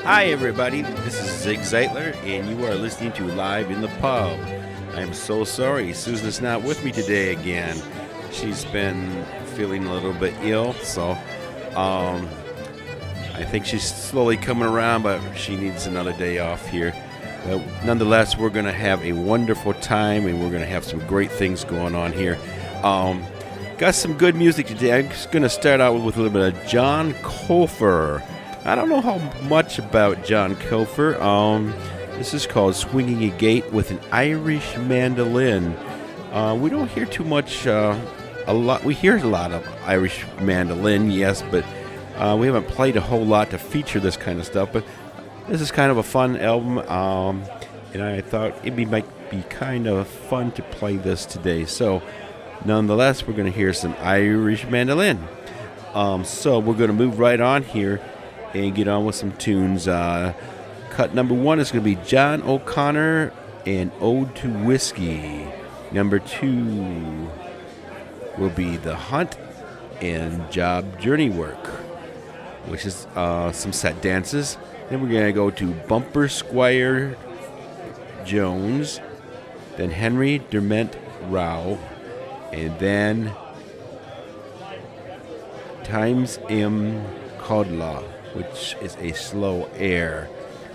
Hi, everybody. This is Zig Zeitler, and you are listening to Live in the Pub. I'm so sorry Susan's not with me today again. She's been feeling a little bit ill, so I think she's slowly coming around, but she needs another day off here. But nonetheless, we're going to have a wonderful time, and we're going to have some great things going on here. Got some good music today. I'm just going to start out with a little bit of John Colfer. I don't know how much about John Colfer. This is called Swinging a Gate with an Irish Mandolin. We don't hear too much, a lot. We hear a lot of Irish mandolin, yes, but we haven't played a whole lot to feature this kind of stuff. But this is kind of a fun album, and I thought might be kind of fun to play this today. So, nonetheless, we're going to hear some Irish mandolin. So we're going to move right on here and get on with some tunes. Cut number one is going to be John O'Connor and Ode to Whiskey. Number two will be The Hunt and Job Journey Work, which is some set dances. Then we're going to go to Bumper Squire Jones, then Henry Dermot Rao, and then Times M. Codla, which is a slow air.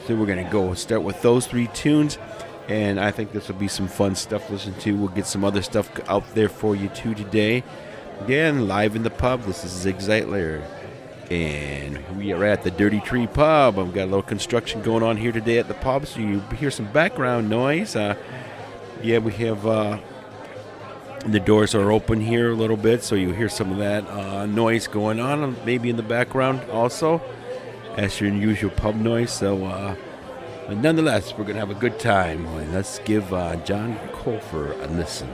So we're going to go start with those three tunes, and I think this will be some fun stuff to listen to. We'll get some other stuff out there for you too today. Again, live in the pub, this is Zig Zeitler, and we are at the Dirty Tree Pub. I've got a little construction going on here today at the pub, so you hear some background noise. We have the doors are open here a little bit, so you hear some of that noise going on, maybe in the background also. That's your usual pub noise. So, but nonetheless, we're going to have a good time. Let's give John Colfer a listen.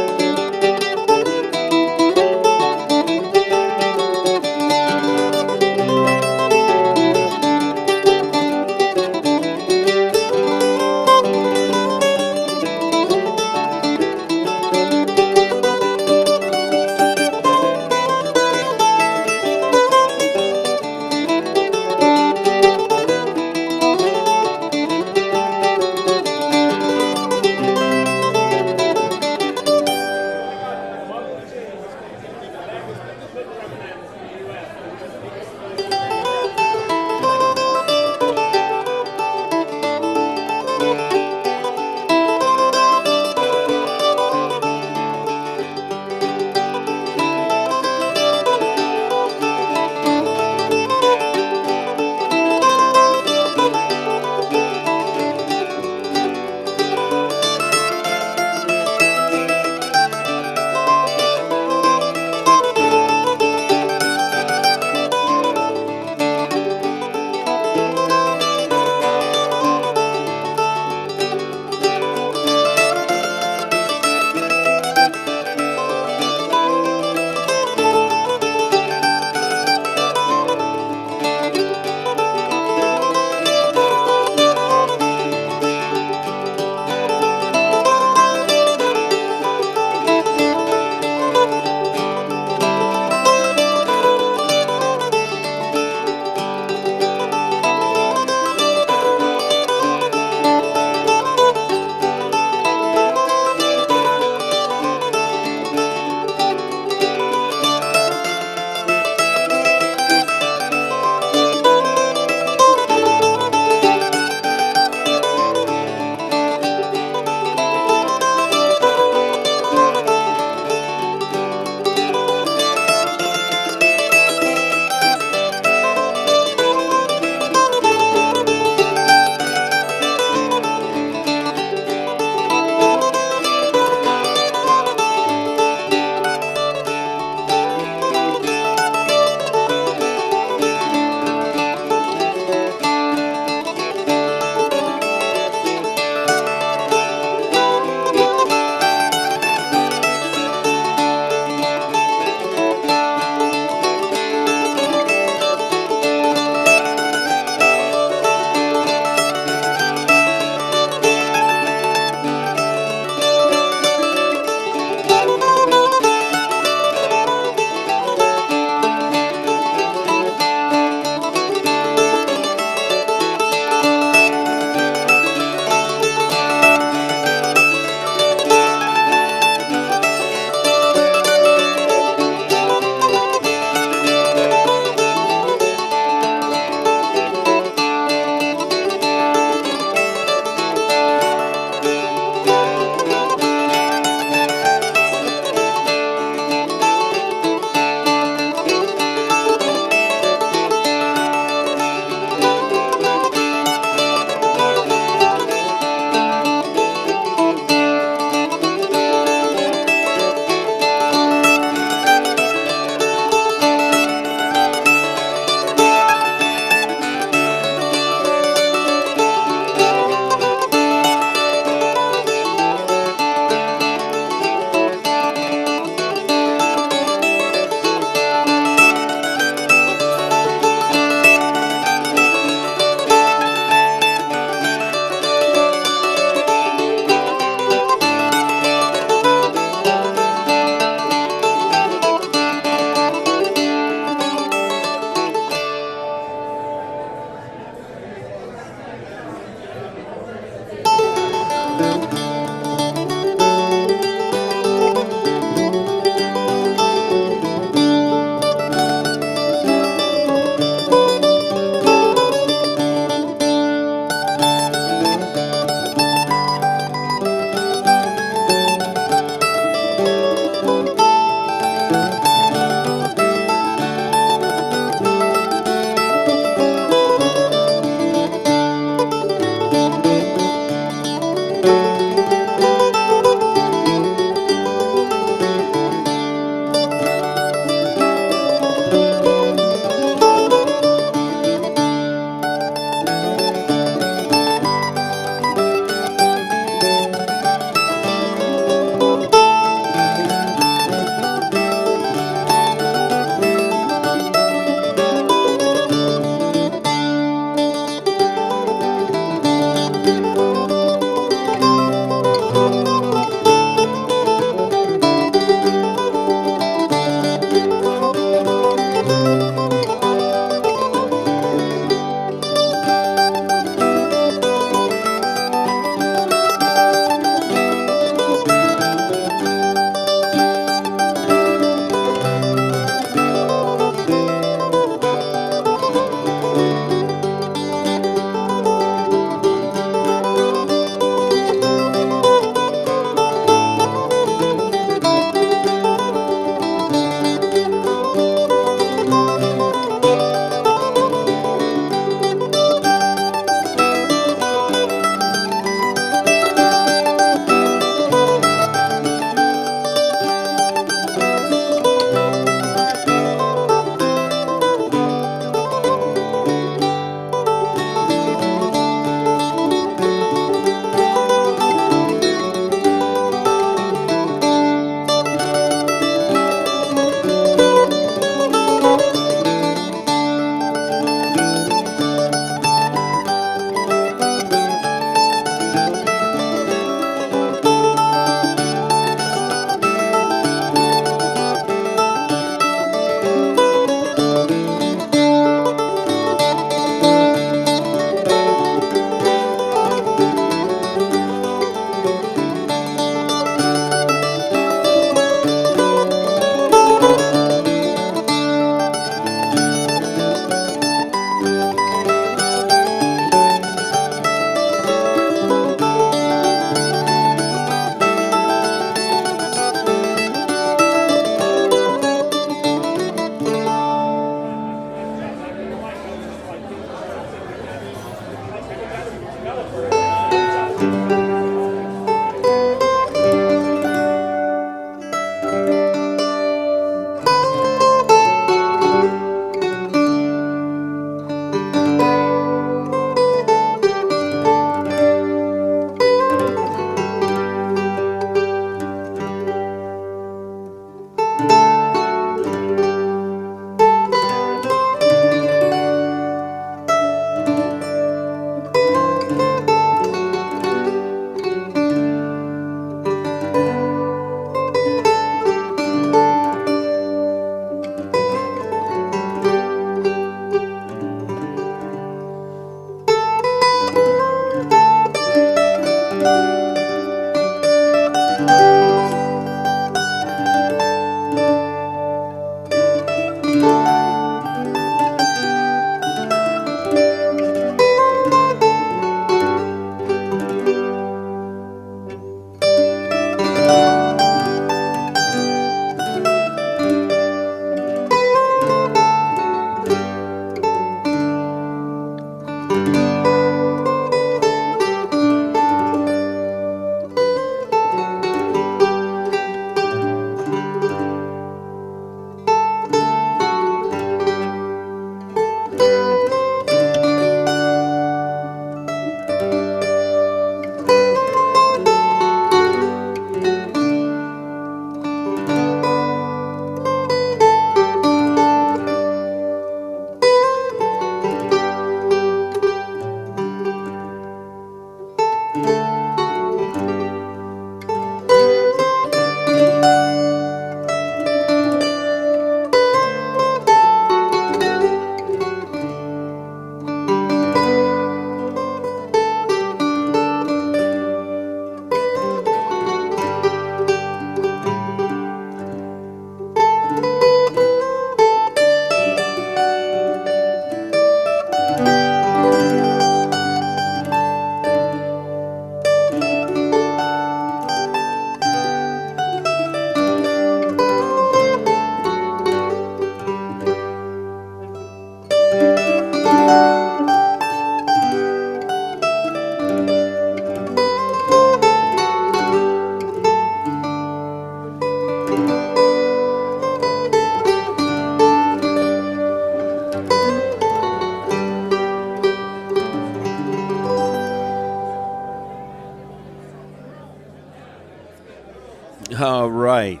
All right.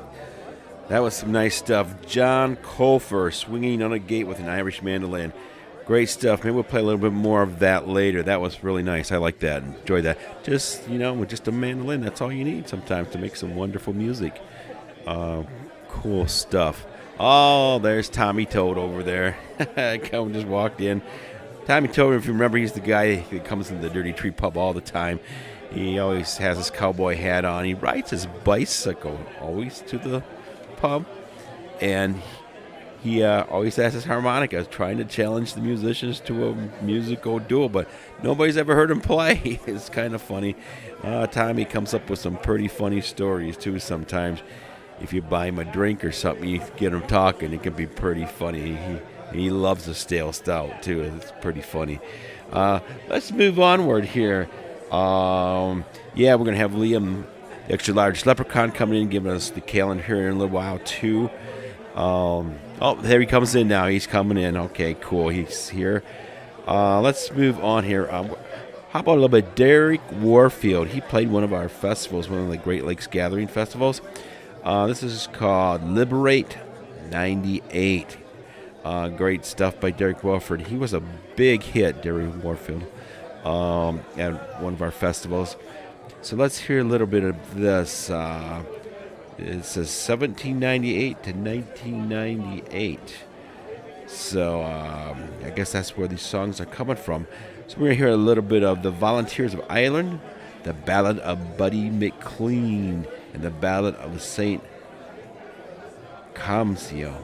That was some nice stuff. John Colfer swinging on a gate with an Irish mandolin. Great stuff. Maybe we'll play a little bit more of that later. That was really nice. I like that. Enjoy that. Just, with just a mandolin, that's all you need sometimes to make some wonderful music. Cool stuff. Oh, there's Tommy Toad over there. Come just walked in. Tommy Toad, if you remember, he's the guy that comes in the Dirty Tree Pub all the time. He always has his cowboy hat on. He rides his bicycle always to the pub. And he always has his harmonica, trying to challenge the musicians to a musical duel. But nobody's ever heard him play. It's kind of funny. Tommy comes up with some pretty funny stories, too, sometimes. If you buy him a drink or something, you get him talking. It can be pretty funny. He loves a stale stout, too. It's pretty funny. Let's move onward here. We're going to have Liam, the extra large Leprechaun, coming in, giving us the calendar here in a little while, too. There he comes in now. He's coming in. Okay, cool. He's here. Let's move on here. How about a little bit Derek Warfield? He played one of our festivals, one of the Great Lakes Gathering festivals. This is called Liberate 98. Great stuff by Derek Warfield. He was a big hit, Derek Warfield, at one of our festivals. So let's hear a little bit of this. It says 1798 to 1998. So I guess that's where these songs are coming from. So we're going to hear a little bit of the Volunteers of Ireland, the Ballad of Buddy McLean, and the Ballad of St. Camsio.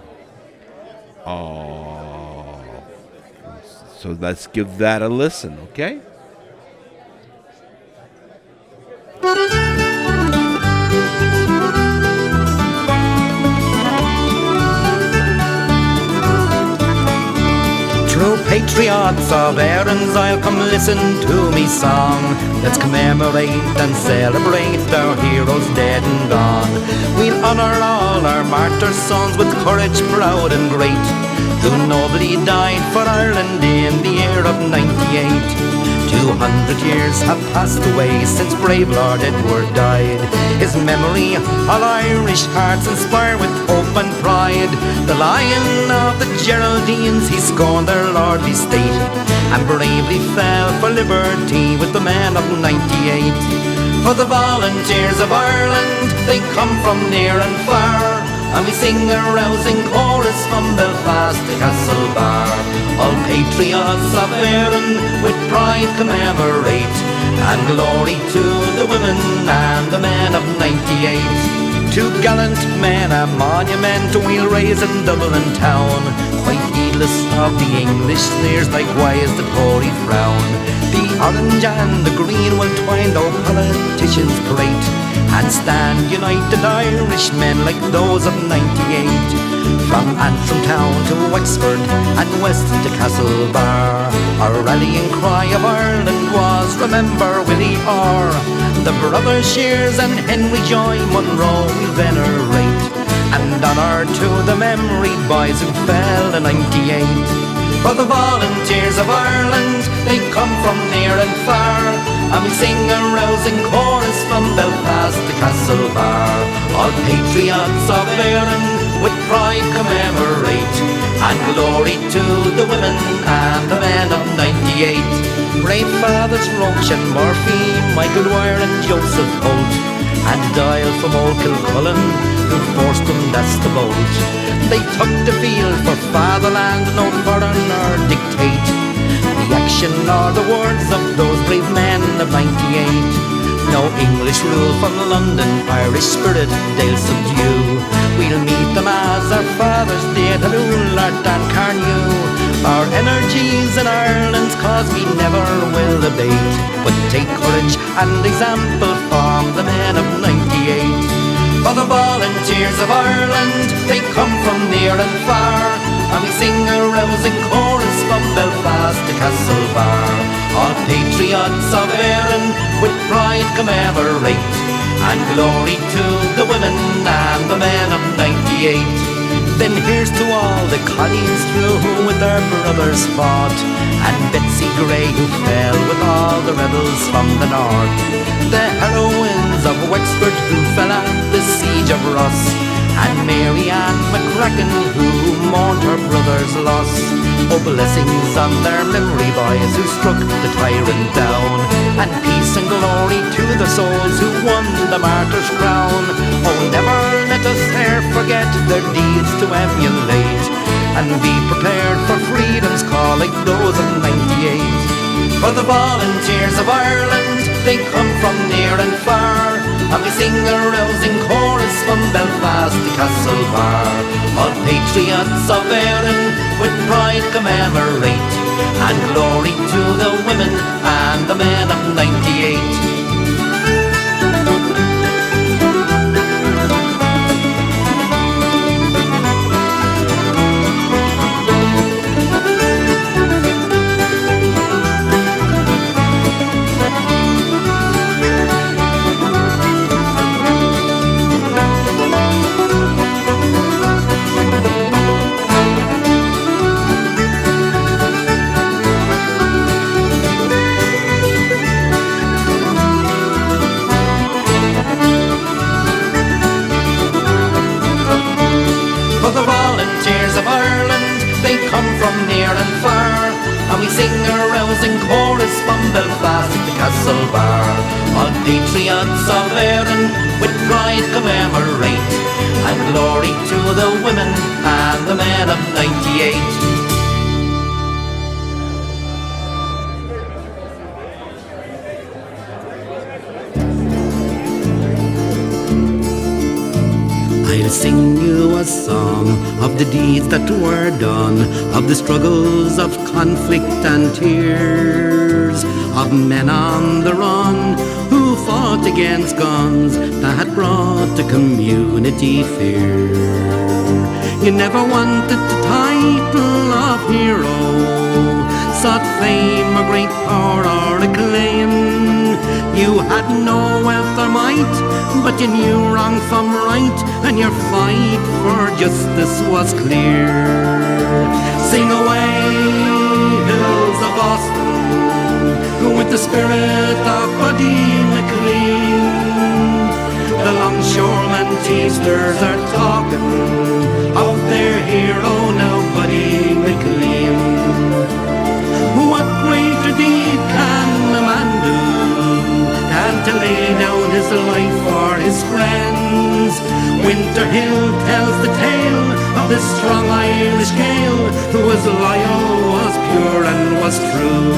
So let's give that a listen, okay? Drove patriots of Erin's Isle, come listen to me song. Let's commemorate and celebrate our heroes dead and gone. We'll honour all our martyr sons with courage proud and great, who nobly died for Ireland in the year of 98. 200 years have passed away since brave Lord Edward died. His memory all Irish hearts inspire with hope and pride. The Lion of the Geraldines, he scorned their lordly state, and bravely fell for liberty with the men of 98. For the volunteers of Ireland, they come from near and far, and we sing a rousing chorus from Belfast to Castlebar. All patriots of Erin with pride commemorate, and glory to the women and the men of 98. To gallant men a monument we'll raise in Dublin town, quite heedless of the English sneers, likewise the Tory frown. The orange and the green will twine though politicians prate, and stand united Irishmen like those of 98. From Antrim town to Wexford and west to Castlebar, our rallying cry of Ireland was remember Willie Orr. The brothers Shears and Henry Joy Munro we venerate, and honour to the memory boys who fell in 98. For the volunteers of Ireland, they come from near and far, and we sing a rousing chorus from Belfast to Castlebar. All patriots of Erin with pride commemorate, and glory to the women and the men of 98. Brave fathers Roach and Murphy, Michael Dwyer and Joseph Holt, and Doyle from old Kilcullen, who forced them that's the bolt. They took the field for fatherland, no foreigner dictate the action or the words of those brave men of 98. No English rule from London, Irish spirit they'll subdue. We'll meet them as our fathers did, Halloul, Art and Carnew. Our energies in Ireland's cause we never will abate, but take courage and example from the men of 98. For the volunteers of Ireland, they come from near and far, and we sing a rousing chorus from Belfast to Castlebar. All patriots of Erin with pride commemorate, and glory to the women and the men of 98. Then here's to all the colleagues through who with their brothers fought, and Betsy Gray who fell with all the rebels from the north. The heroines of Wexford who fell at the siege of Ross, and Mary Ann McCracken who mourned her brother's loss. Oh, blessings on their memory, boys, who struck the tyrant down, and peace and glory to the souls who won the martyr's crown. Oh, never let us e'er forget their deeds to emulate, and be prepared for freedom's call like those of 98. For the volunteers of Ireland, they come from near and far, and we sing a rousing chorus from Belfast to Castlebar. All patriots of Erin with pride commemorate, and glory to the women and the men of 98. All patriots of Erin with pride commemorate, and glory to the women and the men of 98. I'll sing you a song of the deeds that were done, of the struggles of conflict and tears, of men on the run who fought against guns that brought the community fear. You never wanted the title of hero, sought fame or great power or acclaim. You had no wealth or might, but you knew wrong from right, and your fight for justice was clear. Sing away, hills of Boston, with the spirit of Buddy McLean. The longshoremen teamsters are talking of their hero now, Buddy McLean. What greater deed can a man do than to lay down his life for his friends? Winter Hill tells the tale of this strong Irish Gael who was loyal, was pure and was true.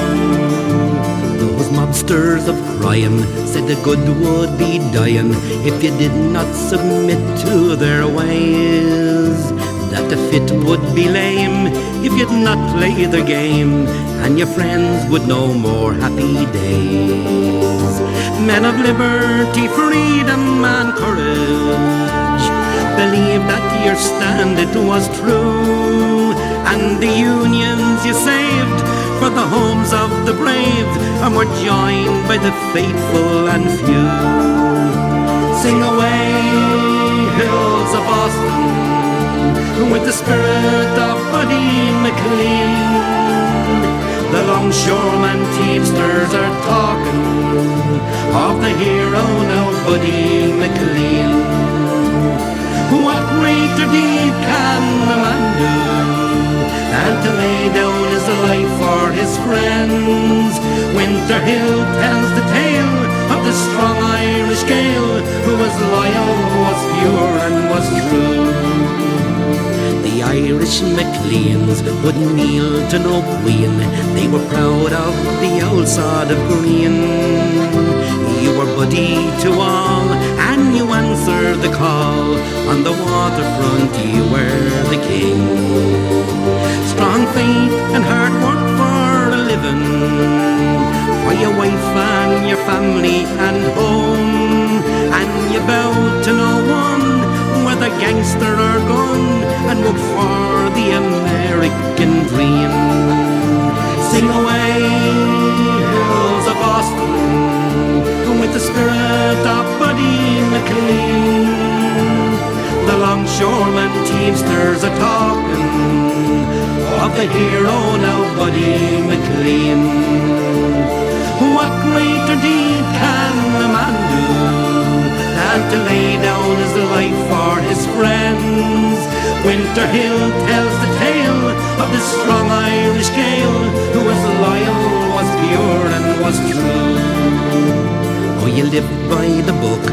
Those mobsters of crying said the good would be dying if you did not submit to their ways, that the fit would be lame if you'd not play their game, and your friends would know more happy days. Men of liberty, freedom and courage, believe that your stand it was true, and the unions you saved for the homes of the brave, and were joined by the faithful and few. Sing away, hills of Boston, with the spirit of Buddy McLean. The longshoremen teamsters are talking of the hero now, Buddy McLean. What greater deed can a man do than to lay down his life for his friends? Winter Hill tells the tale of the strong Irish Gael who was loyal, was pure and was true. The Irish McLeans wouldn't kneel to no queen, they were proud of the old sod of green. You were Buddy to all, and you answered the call. On the waterfront you were the king. Strong faith and hard work for a living, for your wife and your family and home, and you bowed to no one, whether gangster or gun, and worked for the American dream. Sing away, hills of Boston, with the spirit of Buddy McLean. The longshoremen teamsters are talking of the hero now, Buddy McLean. What greater deed can a man do than to lay down his life for his friends? Winter Hill tells the tale of the strong Irish Gael who was loyal, was pure and was true. Oh, you live by the book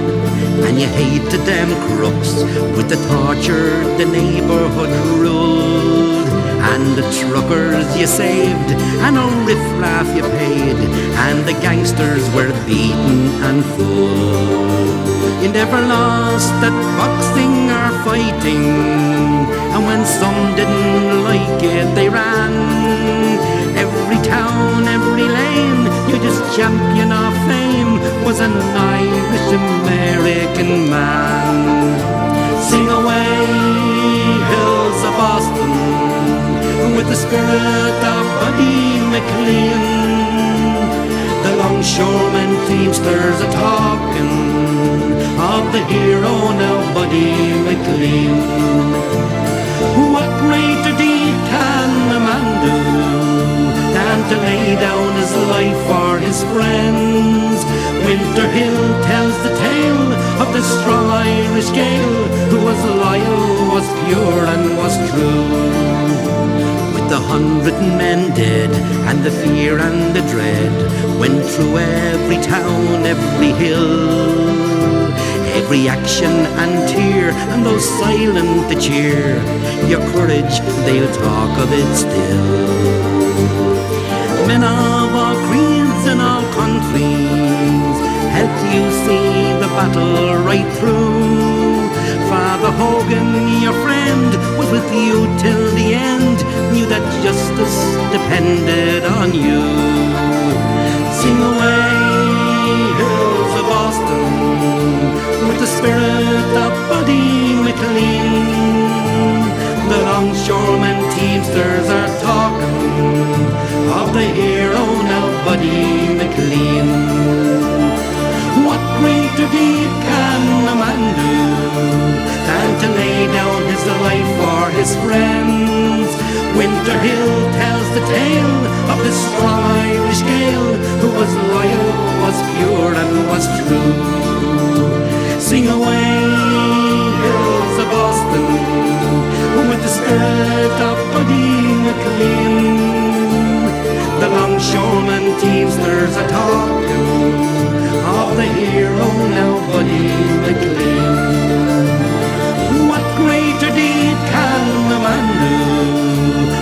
and you hated them crooks with the torture the neighbourhood ruled, and the truckers you saved and a riff-raff you paid, and the gangsters were beaten and fooled. You never lost at boxing or fighting, and when some didn't like it they ran. Every town, every lane, you just champion of fame was an Irish-American man. Sing away, hills of Boston, with the spirit of Buddy McLean. The longshoremen teamsters are talking of the hero now, Buddy McLean. What greater deed can a man do than to lay down his life for his friends? Winter Hill tells the tale of the strong Irish Gael who was loyal, was pure and was true. With 100 men dead and the fear and the dread went through every town, every hill, every action and tear, and though silent the cheer, your courage, they'll talk of it still. Men of all creeds and all countries helped you see the battle right through. Father Hogan, your friend, was with you till the end, knew that justice depended on you. Sing away, hills of Boston, with the spirit of Buddy McLean. The longshoremen teamsters are talking of the Sing away, hills of Boston, with the spirit of Buddy McLean. The longshoremen, teamsters are talking of the hero now, Buddy McLean. What greater deed can a man do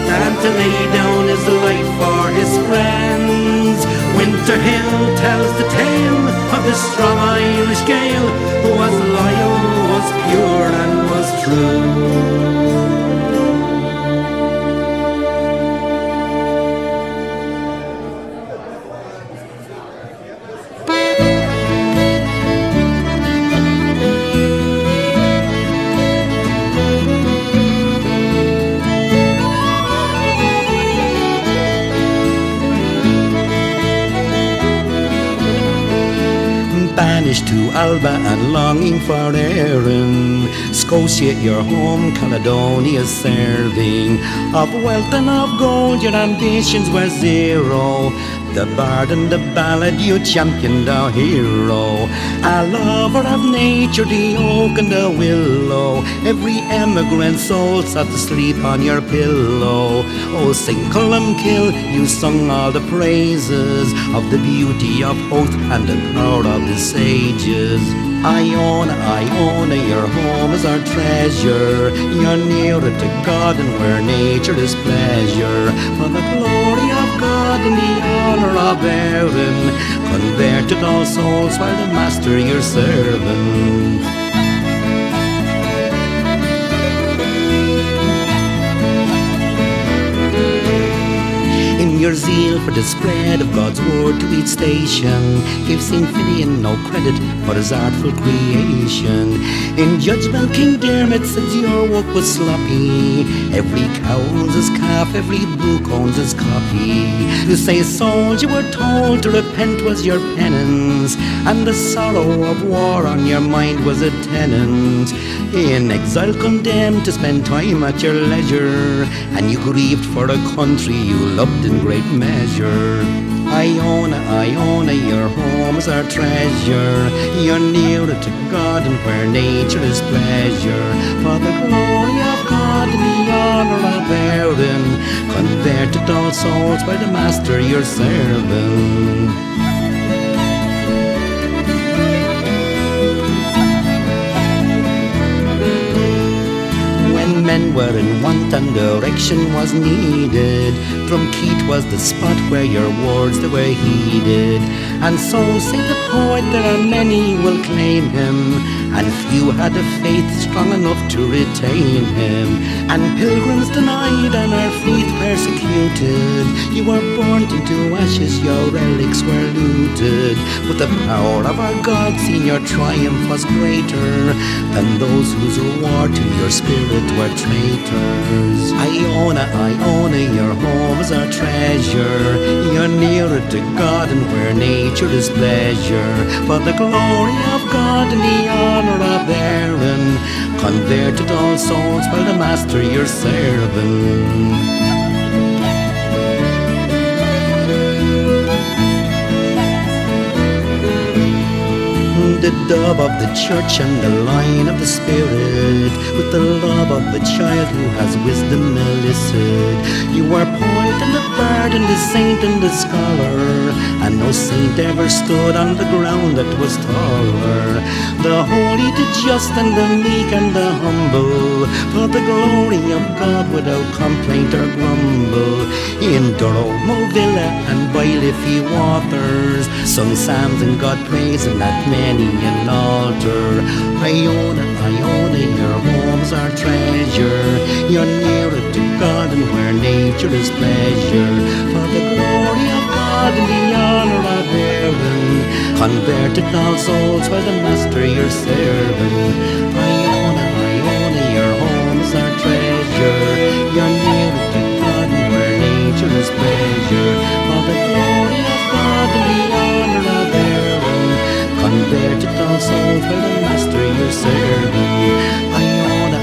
than to lay down his life for his friends? Winter Hill tells the tale of the strong Irish Gael who was loyal, was pure and was true. Banished to Alba and longing for Erin, Scotia your home, Caledonia serving. Of wealth and of gold your ambitions were zero. The bard and the ballad you championed our hero. A lover of nature, the oak and the willow. Every emigrant soul sat to sleep on your pillow. Oh, St. Columkill, you sung all the praises of the beauty of oath and the power of the sages. Iona, your home is our treasure. You're nearer to God and where nature is pleasure. For the glory of God and the honor of Erin, converted all souls while the Master you're serving. In your zeal for the spread of God's word to each station, give St. Finian no credit for his artful creation. In judgment, King Dermot says your work was sloppy. Every cow owns his calf, every book owns his copy. You say, souls, you were told to repent was your penance, and the sorrow of war on your mind was a tenant. In exile condemned to spend time at your leisure, and you grieved for a country you loved in great measure. Iona, your home is our treasure. You're nearer to God and where nature is pleasure. For the glory of God and the honor of Erin, converted all souls by the Master you're serving. Men were in want and direction was needed. Drumkeet was the spot where your words they were heeded. And so say the poet, there are many will claim him, and few had a faith strong enough to retain him. And pilgrims denied and our faith persecuted. You were burnt into ashes, your relics were looted. But the power of our God, seen your triumph was greater than those whose reward to your spirit were traitors. Iona, your home is our treasure. You're nearer to God and where nature is pleasure. For the glory of God and the honor of Erin, converted all souls by the Master you're serving. The dove of the church and the lion of the spirit, with the love of a child who has wisdom illicit. You are poet and the bard and the saint and the scholar, and no saint ever stood on the ground that was taller. The holy, the just and the meek and the humble, for the glory of God without complaint or grumble. In Durrow, Movilla and Bailiffy waters, sung psalms and God praising at many an altar. Iona, your home's our treasure. You're nearer to God and where nature is pleasure. For the glory of God and the honor of Erin, converted all souls by the Master you're serving. Iona, your home's our treasure. You're nearer to God and where nature is pleasure. For the glory of God and the honor of Erin, converted all souls by the Master you're serving. Iona,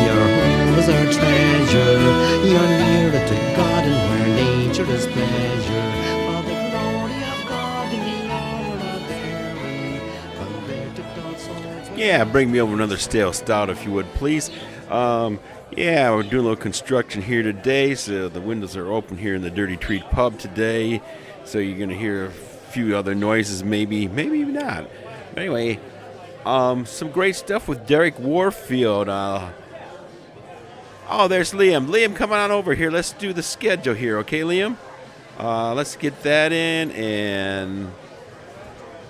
your home is our treasure. You're nearer to God and where nature is pleasure. For the glory of God and the honor of Erin, Yeah, bring me over another stale stout if you would, please. Yeah, we're doing a little construction here today, so the windows are open here in the Dirty Tree Pub today. So you're going to hear a few other noises, maybe not. But anyway, some great stuff with Derek Warfield. Oh, there's Liam. Liam, come on over here. Let's do the schedule here, okay, Liam? Let's get that in, and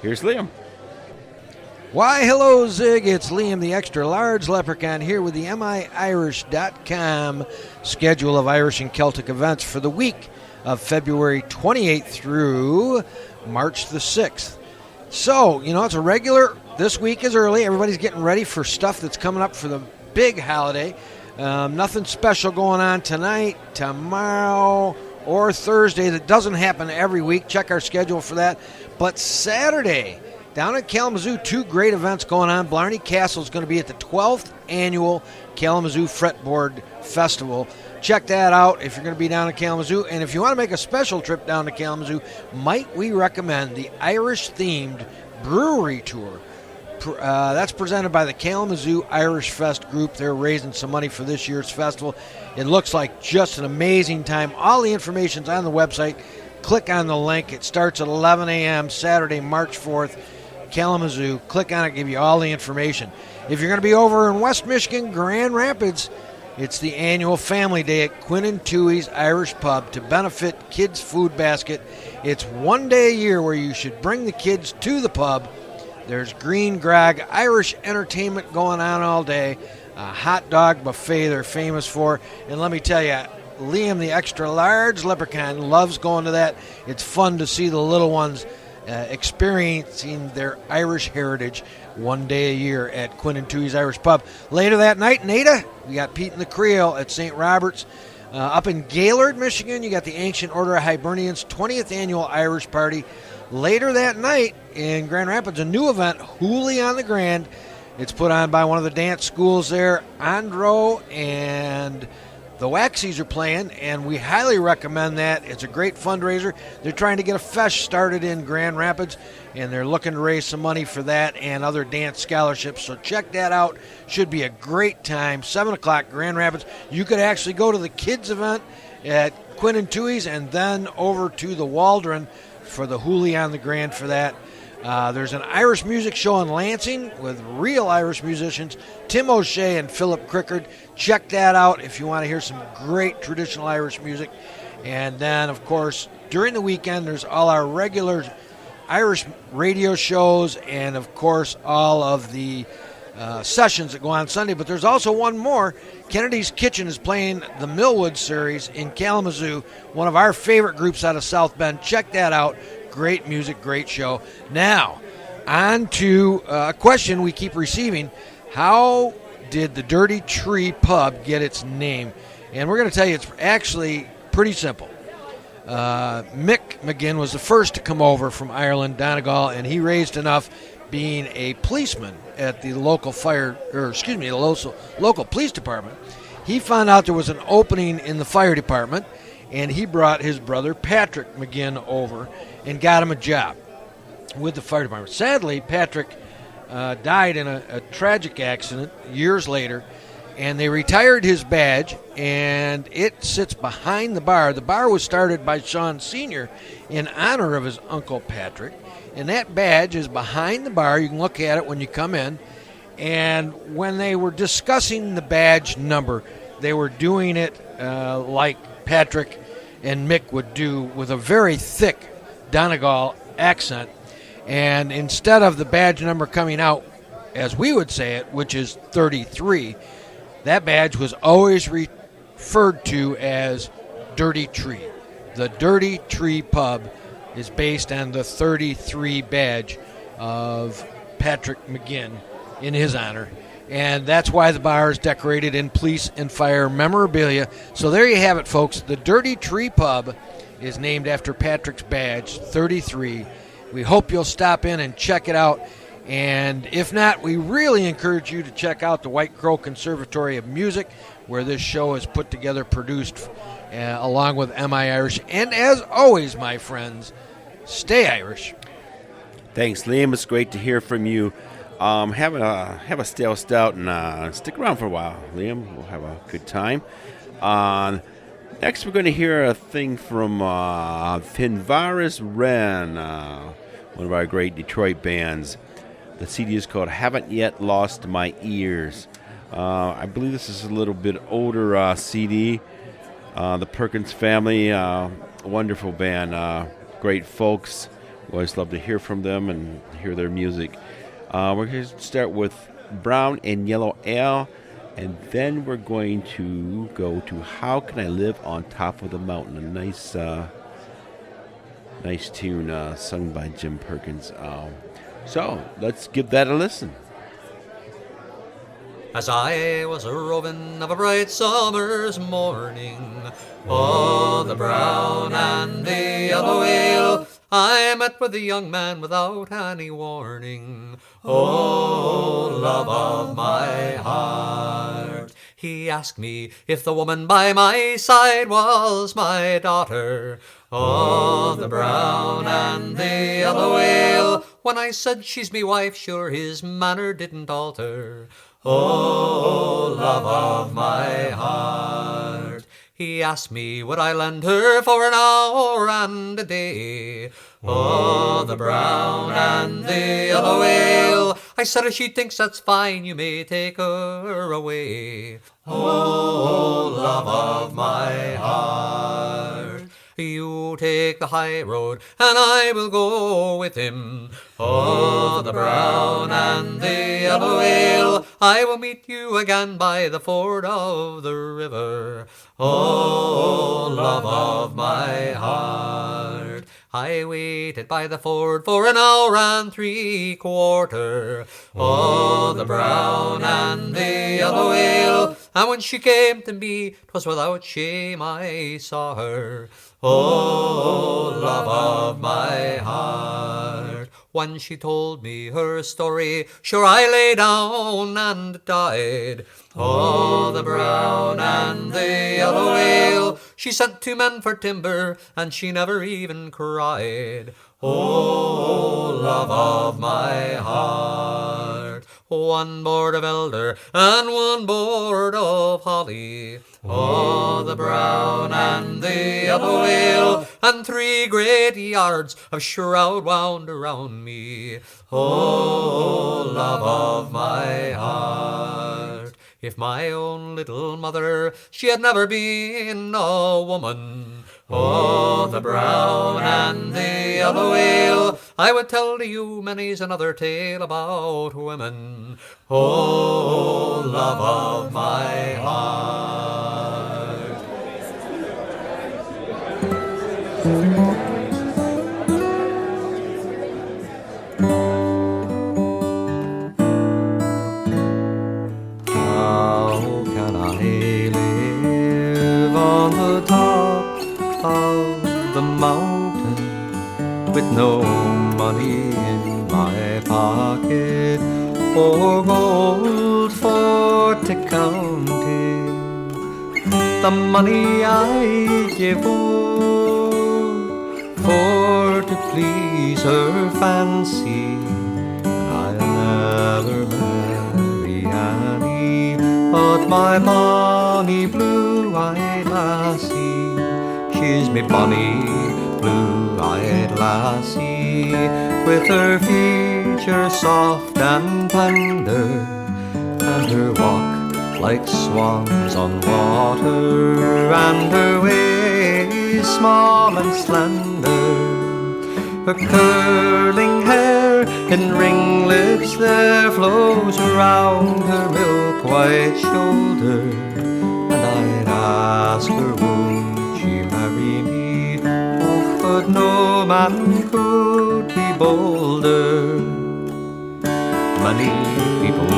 here's Liam. Why, hello, Zig. It's Liam, the extra-large Leprechaun, here with the MIIrish.com schedule of Irish and Celtic events for the week of February 28th through March the 6th. So, it's a regular. This week is early. Everybody's getting ready for stuff that's coming up for the big holiday. Nothing special going on tonight, tomorrow, or Thursday. That doesn't happen every week. Check our schedule for that. But Saturday, down in Kalamazoo, two great events going on. Blarney Castle is going to be at the 12th Annual Kalamazoo Fretboard Festival. Check that out if you're going to be down in Kalamazoo. And if you want to make a special trip down to Kalamazoo, might we recommend the Irish-themed brewery tour. That's presented by the Kalamazoo Irish Fest Group. They're raising some money for this year's festival. It looks like just an amazing time. All the information's on the website. Click on the link. It starts at 11 a.m. Saturday, March 4th. Kalamazoo. Click on it, give you all the information. If you're going to be over in West Michigan, Grand Rapids, it's the annual Family Day at Quinn and Tui's Irish Pub to benefit Kids Food Basket. It's one day a year where you should bring the kids to the pub. There's green grog, Irish entertainment going on all day, a hot dog buffet they're famous for, and let me tell you, Liam, the extra-large Leprechaun, loves going to that. It's fun to see the little ones experiencing their Irish heritage one day a year at Quinn and Tui's Irish Pub. Later that night in Ada, we got Pete and the Creole at St. Robert's. Up in Gaylord, Michigan, you got the Ancient Order of Hibernians 20th Annual Irish Party. Later that night in Grand Rapids, a new event, Hooli on the Grand. It's put on by one of the dance schools there. Andro and the Waxies are playing, and we highly recommend that. It's a great fundraiser. They're trying to get a fest started in Grand Rapids, and they're looking to raise some money for that and other dance scholarships. So check that out. Should be a great time. 7 o'clock, Grand Rapids. You could actually go to the kids' event at Quinn and Tui's and then over to the Waldron for the Hooli on the Grand for that. There's an Irish music show in Lansing with real Irish musicians, Tim O'Shea and Philip Crickard. Check that out if you want to hear some great traditional Irish music. And then, of course, during the weekend, there's all our regular Irish radio shows and, of course, all of the sessions that go on Sunday. But there's also one more. Kennedy's Kitchen is playing the Millwood Series in Kalamazoo, one of our favorite groups out of South Bend. Check that out. Great music, great show. Now, on to a question we keep receiving. How did the Dirty Tree Pub get its name? And we're going to tell you it's actually pretty simple. Mick McGinn was the first to come over from Ireland, Donegal, and he raised enough being a policeman at the local local police department. He found out there was an opening in the fire department, and he brought his brother Patrick McGinn over and got him a job with the fire department. Sadly, Patrick died in a tragic accident years later, and they retired his badge, and it sits behind the bar. The bar was started by Sean Sr. in honor of his uncle Patrick, and that badge is behind the bar. You can look at it when you come in, and when they were discussing the badge number, they were doing it like Patrick and Mick would do with a very thick Donegal accent, and instead of the badge number coming out as we would say it, which is 33, that badge was always referred to as Dirty Tree. The Dirty Tree Pub is based on the 33 badge of Patrick McGinn in his honor, and that's why the bar is decorated in police and fire memorabilia. So there you have it, folks. The Dirty Tree Pub is named after Patrick's badge, 33. We hope you'll stop in and check it out. And if not, we really encourage you to check out the White Crow Conservatory of Music, where this show is put together, produced, along with MIIrish. And as always, my friends, stay Irish. Thanks, Liam. It's great to hear from you. Have a stale stout and stick around for a while, Liam. We'll have a good time. Next, we're going to hear a thing from Finvaris Wren, one of our great Detroit bands. The CD is called Haven't Yet Lost My Ears. I believe this is a little bit older CD. The Perkins family, wonderful band, great folks. We always love to hear from them and hear their music. We're going to start with Brown and Yellow Ale, and then we're going to go to How Can I Live on Top of the Mountain, a nice tune sung by Jim Perkins. So let's give that a listen. As I was roving of a bright summer's morning, oh, the brown and the yellow ale, I met with a young man without any warning. Oh, love of my heart. He asked me if the woman by my side was my daughter. Oh, the brown and the yellow ale. When I said she's me wife, sure his manner didn't alter. Oh, love of my heart. He asked me would I lend her for an hour and a day. Oh, the brown and the yellow ale. I said if she thinks that's fine, you may take her away. Oh, love of my heart. You take the high road, and I will go with him. Oh, the brown and the yellow ale. I will meet you again by the ford of the river. Oh, love of my heart. I waited by the ford for an hour and 3/4. Oh, the brown and the yellow ale. And when she came to me, 'twas without shame I saw her. Oh, love of my heart. When she told me her story, sure I lay down and died. Oh, the brown and the yellow ale. She sent 2 men for timber, and she never even cried. Oh, love of my heart. 1 board of elder and 1 board of holly. Oh, the brown and the yellow ale. And 3 great yards of shroud wound around me. Oh, love of my heart. If my own little mother, she had never been a woman. Oh, the brown and the yellow ale. I would tell to you many's another tale about women. Oh, love of my heart. How can I live on the top of the mountain with no money in my pocket or gold for to count it? The money I give for to please her fancy, I'll never marry Annie, but my bonny blue-eyed lassie, she's me bonny blue-eyed lassie, with her features soft and tender, and her walk like swans on water, and her ways small and slender, her curling hair in ringlets there flows around her milk-white shoulder, and I'd ask her would she marry me, oh, but no man could be bolder. Many people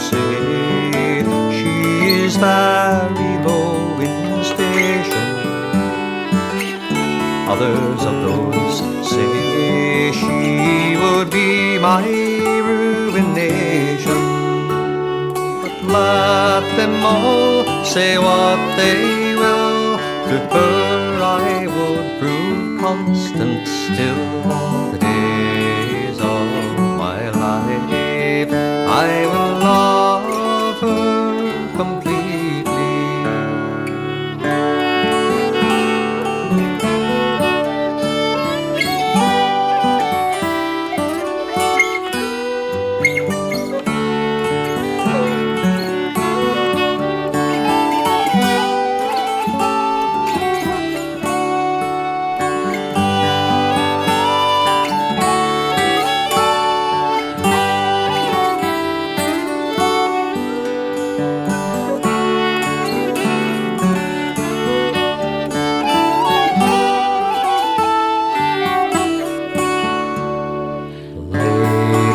say she is very low in station. Others of those say she would be my ruination. But let them all say what they will, to her I would prove constant still all the days of my life.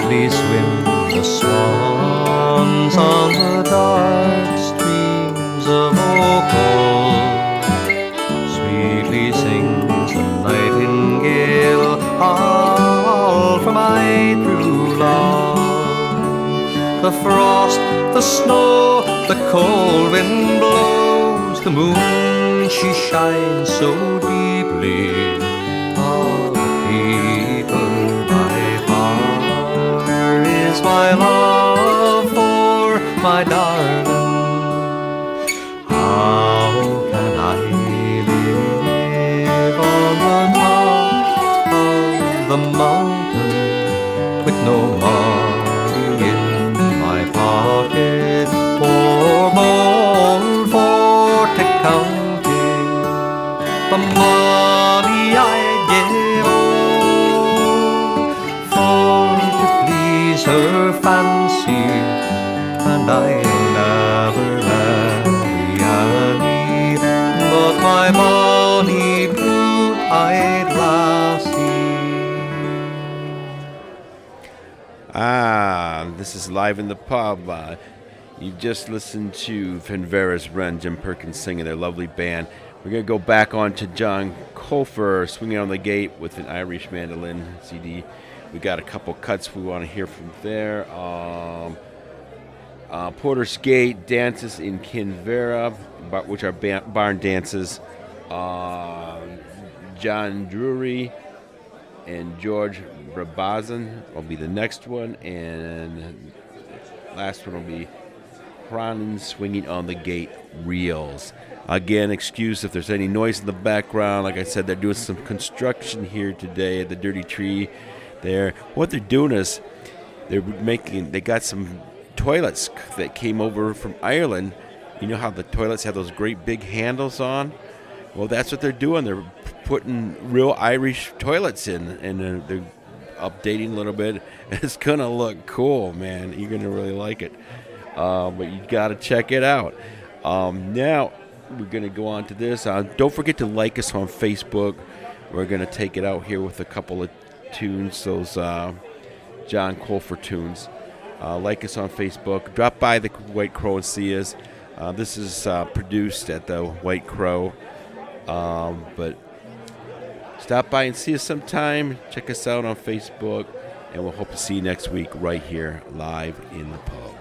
Sweetly swim the swans on the dark streams of opal. Sweetly sings the nightingale, all for my true love. The frost, the snow, the cold wind blows, the moon, she shines so deeply. All the people by far is my love for my darling. How can I live on the top of the mountain with no money in my pocket, or gold for to counting the money I give for to please her fancy, and I'll never marry Annie, but my bonny blue-eyed lassie. This is live in the pub. You've just listened to Van Vera's Run, Jim Perkins singing, their lovely band. We're going to go back on to John Colfer swinging on the gate with an Irish mandolin CD. We got a couple cuts we want to hear from there. Porter's Gate, Dances in Kinvera, which are barn dances. John Drury and George Brabazon will be the next one, and last one will be Cronin swinging on the gate reels. Again, excuse if there's any noise in the background. Like I said, they're doing some construction here today at the Dirty Tree there. What they're doing is they got some toilets that came over from Ireland. You know how the toilets have those great big handles on? Well, that's what they're doing. They're putting real Irish toilets in, and they're updating a little bit. It's going to look cool, man. You're going to really like it. But you got to check it out. Now, we're going to go on to this. Don't forget to like us on Facebook. We're going to take it out here with a couple of tunes, those John Colfer tunes. Like us on Facebook. Drop by the White Crow and see us. This is produced at the White Crow. But stop by and see us sometime. Check us out on Facebook. And we'll hope to see you next week right here live in the pub.